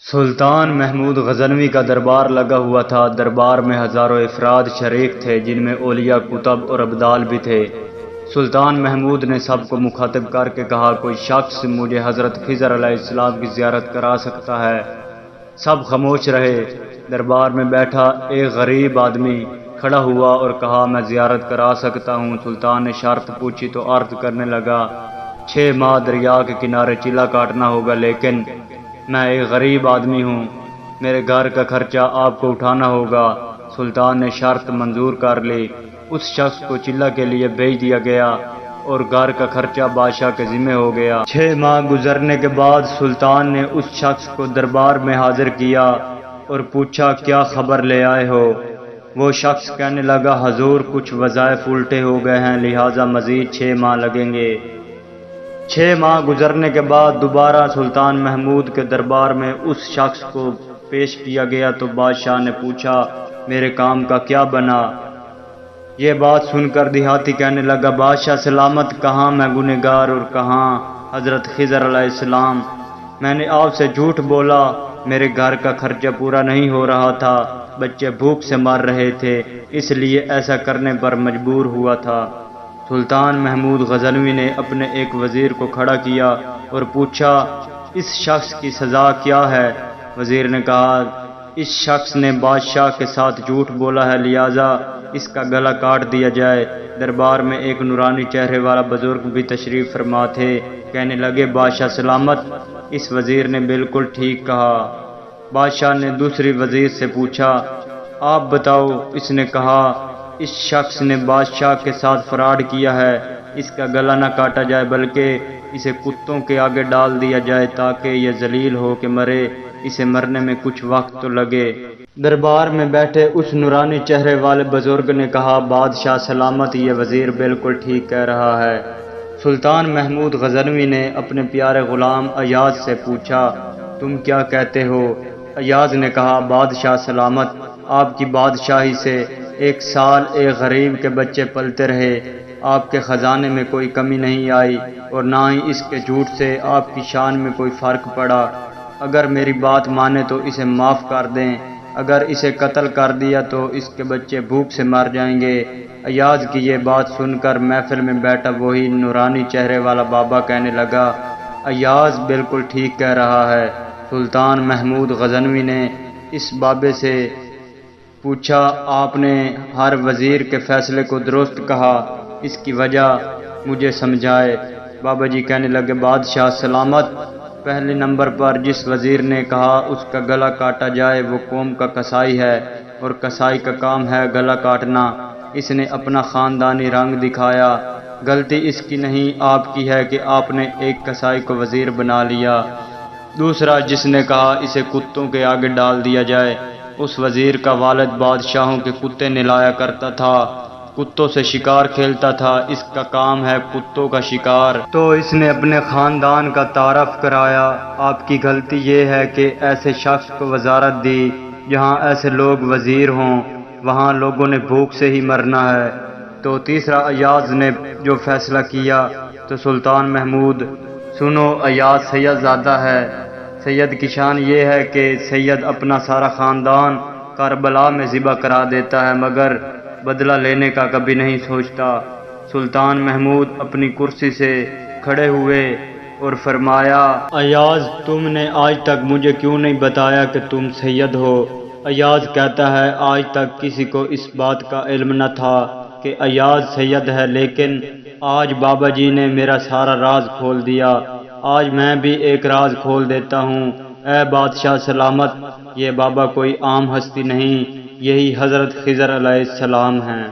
سلطان محمود غزنوی کا دربار لگا ہوا تھا۔ دربار میں ہزاروں افراد شریک تھے، جن میں اولیاء، کتب اور ابدال بھی تھے۔ سلطان محمود نے سب کو مخاطب کر کے کہا، کوئی شخص مجھے حضرت خضر علیہ السلام کی زیارت کرا سکتا ہے؟ سب خاموش رہے۔ دربار میں بیٹھا ایک غریب آدمی کھڑا ہوا اور کہا، میں زیارت کرا سکتا ہوں۔ سلطان نے شرط پوچھی تو عرض کرنے لگا، 6 ماہ دریا کے کنارے چلہ کاٹنا ہوگا، لیکن میں ایک غریب آدمی ہوں، میرے گھر کا خرچہ آپ کو اٹھانا ہوگا۔ سلطان نے شرط منظور کر لی۔ اس شخص کو چلہ کے لیے بھیج دیا گیا اور گھر کا خرچہ بادشاہ کے ذمہ ہو گیا۔ 6 ماہ گزرنے کے بعد سلطان نے اس شخص کو دربار میں حاضر کیا اور پوچھا، کیا خبر لے آئے ہو؟ وہ شخص کہنے لگا، حضور کچھ وظائف الٹے ہو گئے ہیں، لہٰذا مزید 6 ماہ لگیں گے۔ 6 ماہ گزرنے کے بعد دوبارہ سلطان محمود کے دربار میں اس شخص کو پیش کیا گیا تو بادشاہ نے پوچھا، میرے کام کا کیا بنا؟ یہ بات سن کر دیہاتی کہنے لگا، بادشاہ سلامت، کہاں میں گنہگار اور کہاں حضرت خضر علیہ السلام۔ میں نے آپ سے جھوٹ بولا، میرے گھر کا خرچہ پورا نہیں ہو رہا تھا، بچے بھوک سے مر رہے تھے، اس لیے ایسا کرنے پر مجبور ہوا تھا۔ سلطان محمود غزنوی نے اپنے ایک وزیر کو کھڑا کیا اور پوچھا، اس شخص کی سزا کیا ہے؟ وزیر نے کہا، اس شخص نے بادشاہ کے ساتھ جھوٹ بولا ہے، لہٰذا اس کا گلا کاٹ دیا جائے۔ دربار میں ایک نورانی چہرے والا بزرگ بھی تشریف فرما تھے، کہنے لگے، بادشاہ سلامت، اس وزیر نے بالکل ٹھیک کہا۔ بادشاہ نے دوسری وزیر سے پوچھا، آپ بتاؤ۔ اس نے کہا، اس شخص نے بادشاہ کے ساتھ فراڈ کیا ہے، اس کا گلا نہ کاٹا جائے بلکہ اسے کتوں کے آگے ڈال دیا جائے تاکہ یہ ذلیل ہو کے مرے، اسے مرنے میں کچھ وقت تو لگے۔ دربار میں بیٹھے اس نورانی چہرے والے بزرگ نے کہا، بادشاہ سلامت، یہ وزیر بالکل ٹھیک کہہ رہا ہے۔ سلطان محمود غزنوی نے اپنے پیارے غلام ایاز سے پوچھا، تم کیا کہتے ہو؟ ایاز نے کہا، بادشاہ سلامت، آپ کی بادشاہی سے 1 سال ایک غریب کے بچے پلتے رہے، آپ کے خزانے میں کوئی کمی نہیں آئی اور نہ ہی اس کے جھوٹ سے آپ کی شان میں کوئی فرق پڑا۔ اگر میری بات مانے تو اسے معاف کر دیں، اگر اسے قتل کر دیا تو اس کے بچے بھوک سے مر جائیں گے۔ ایاز کی یہ بات سن کر محفل میں بیٹھا وہی نورانی چہرے والا بابا کہنے لگا، ایاز بالکل ٹھیک کہہ رہا ہے۔ سلطان محمود غزنوی نے اس بابے سے پوچھا، آپ نے ہر وزیر کے فیصلے کو درست کہا، اس کی وجہ مجھے سمجھائے۔ بابا جی کہنے لگے، بادشاہ سلامت، پہلے نمبر پر جس وزیر نے کہا اس کا گلا کاٹا جائے وہ قوم کا قصائی ہے، اور قصائی کا کام ہے گلا کاٹنا۔ اس نے اپنا خاندانی رنگ دکھایا۔ غلطی اس کی نہیں، آپ کی ہے کہ آپ نے ایک قصائی کو وزیر بنا لیا۔ دوسرا جس نے کہا اسے کتوں کے آگے ڈال دیا جائے، اس وزیر کا والد بادشاہوں کے کتے نہلایا کرتا تھا، کتوں سے شکار کھیلتا تھا، اس کا کام ہے کتوں کا شکار، تو اس نے اپنے خاندان کا تعارف کرایا۔ آپ کی غلطی یہ ہے کہ ایسے شخص کو وزارت دی۔ جہاں ایسے لوگ وزیر ہوں وہاں لوگوں نے بھوک سے ہی مرنا ہے۔ تو تیسرا ایاز نے جو فیصلہ کیا تو سلطان محمود، سنو، ایاز سید زادہ ہے۔ سید کی شان یہ ہے کہ سید اپنا سارا خاندان کربلا میں ذبح کرا دیتا ہے مگر بدلہ لینے کا کبھی نہیں سوچتا۔ سلطان محمود اپنی کرسی سے کھڑے ہوئے اور فرمایا، ایاز، تم نے آج تک مجھے کیوں نہیں بتایا کہ تم سید ہو؟ ایاز کہتا ہے، آج تک کسی کو اس بات کا علم نہ تھا کہ ایاز سید ہے، لیکن آج بابا جی نے میرا سارا راز کھول دیا۔ آج میں بھی ایک راز کھول دیتا ہوں۔ اے بادشاہ سلامت، یہ بابا کوئی عام ہستی نہیں، یہی حضرت خضر علیہ السلام ہیں۔